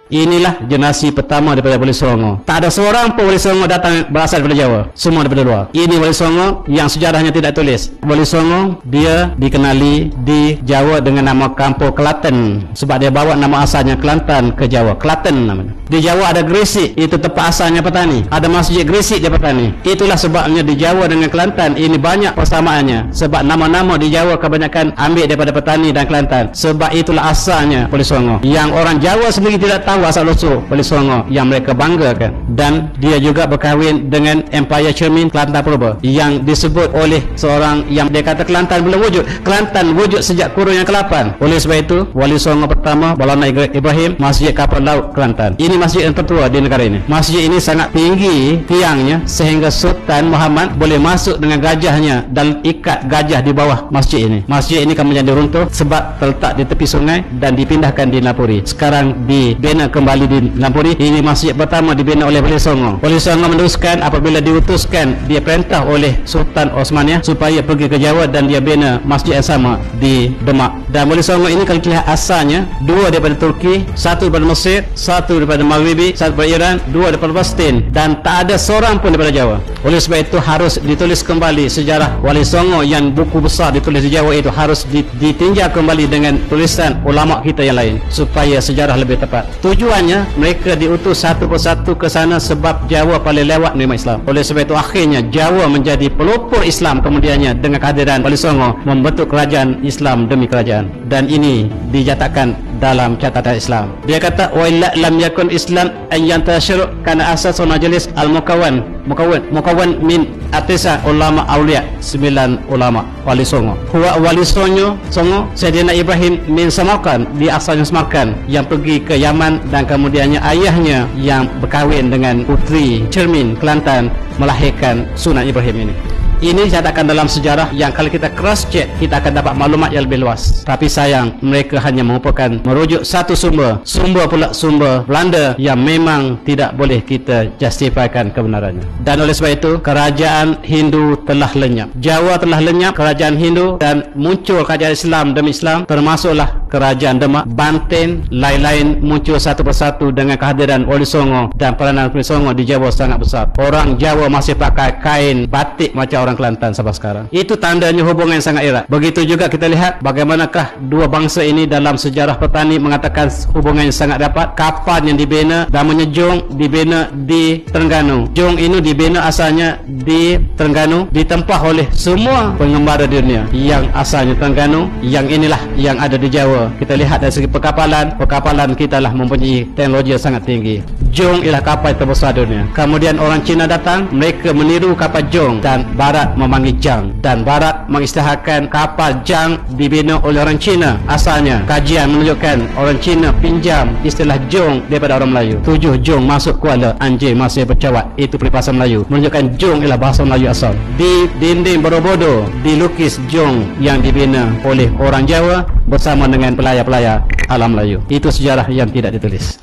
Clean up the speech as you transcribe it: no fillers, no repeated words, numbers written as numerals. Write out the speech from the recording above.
Inilah generasi pertama daripada Wali Songo. Tak ada seorang pun Wali Songo datang berasal daripada Jawa. Semua daripada luar. Ini Wali Songo yang sejarahnya tidak tulis. Wali Songo dia dikenali di Jawa dengan nama Kampung Klaten, sebab dia bawa nama asalnya Kelantan ke Jawa. Klaten namanya. Di Jawa ada Gresik, itu tempat asalnya petani. Ada masjid Gresik, dia petani. Itulah sebabnya di Jawa dengan Kelantan ini banyak persamaannya. Sebab nama-nama di Jawa kebanyakan ambil daripada petani dan Kelantan. Sebab itulah asalnya Wali Songo. Yang orang Jawa sendiri tidak tahu asal-usul Wali Songo yang mereka banggakan. Dan dia juga berkahwin dengan Empire Cermin Kelantan Purba yang disebut oleh seorang yang dia kata Kelantan belum wujud. Kelantan wujud sejak kurun yang ke-8. Oleh sebab itu Wali Songo pertama Maulana Ibrahim, Masjid Kapal Laut Kelantan. Ini masjid yang tertua di negara ini. Masjid ini sangat tinggi tiangnya sehingga Sultan Muhammad boleh masuk dengan gajahnya dan ikat gajah di bawah masjid ini. Masjid ini akan menjadi runtuh sebab terletak di tepi sungai dan dipindahkan di Lampuri. Sekarang dibina kembali di Lampuri. Ini masjid pertama dibina oleh Wali Songo. Wali Songo meneruskan apabila diutuskan, dia perintah oleh Sultan Osmania supaya pergi ke Jawa dan dia bina masjid yang sama di Demak. Dan Wali Songo ini kalau kita lihat asalnya, dua daripada Turki, satu daripada Mesir, satu daripada Maghribi, satu daripada Iran, dua daripada Palestin, dan tak ada seorang pun daripada Jawa. Oleh sebab itu harus ditulis kembali sejarah Wali Songo yang buku besar ditulis di Jawa itu harus ditinjau kembali dengan tulisan ulama kita yang lain supaya sejarah lebih tepat. Tujuannya mereka diutus satu persatu ke sana sebab Jawa paling lewat menerima Islam. Oleh sebab itu akhirnya Jawa menjadi pelopor Islam, kemudiannya dengan kehadiran Wali Songo membentuk kerajaan Islam demi kerajaan. Dan ini dinyatakan dalam catatan Islam. Dia kata wa illa lam yakun Islam an yantashir kana asas majlis al-mukawwan min atisa ulama aulia, 9 ulama Wali Songo. Huwa Wali Songo Sayyidina Ibrahim min Samarkand, dia asalnya Samarkand yang pergi ke Yaman dan kemudiannya ayahnya yang berkahwin dengan putri Cermin Kelantan melahirkan Sunan Ibrahim ini. Ini dicatatkan dalam sejarah yang kalau kita cross check kita akan dapat maklumat yang lebih luas. Tapi sayang mereka hanya merujuk satu sumber pula sumber Belanda yang memang tidak boleh kita justifikan kebenarannya. Dan oleh sebab itu kerajaan Hindu telah lenyap, Jawa telah lenyap kerajaan Hindu dan muncul kerajaan Islam demi Islam, termasuklah kerajaan Demak, Banten, lain-lain muncul satu persatu dengan kehadiran Wali Songo. Dan peranan Wali Songo di Jawa sangat besar. Orang Jawa masih pakai kain batik macam orang Kelantan sampai sekarang. Itu tandanya hubungan yang sangat erat. Begitu juga kita lihat bagaimanakah dua bangsa ini dalam sejarah petani mengatakan hubungan yang sangat rapat. Kapal yang dibina namanya Jong dibina di Terengganu. Jong ini dibina asalnya di Terengganu, ditempah oleh semua pengembara dunia yang asalnya Terengganu. Yang inilah yang ada di Jawa. Kita lihat dari segi perkapalan kita lah mempunyai teknologi yang sangat tinggi. Jong ialah kapal terbesar dunia. Kemudian orang Cina datang, mereka meniru kapal Jong dan Barat memanggil Jang, dan Barat mengisytiharkan kapal Jang dibina oleh orang Cina asalnya. Kajian menunjukkan orang Cina pinjam istilah Jong daripada orang Melayu. 7 Jong masuk kuala, anjing masih bercawat. Itu peribahasa Melayu menunjukkan Jong ialah bahasa Melayu asal. Di dinding Borobudur dilukis Jong yang dibina oleh orang Jawa bersama dengan pelayar-pelayar alam Melayu. Itu sejarah yang tidak ditulis.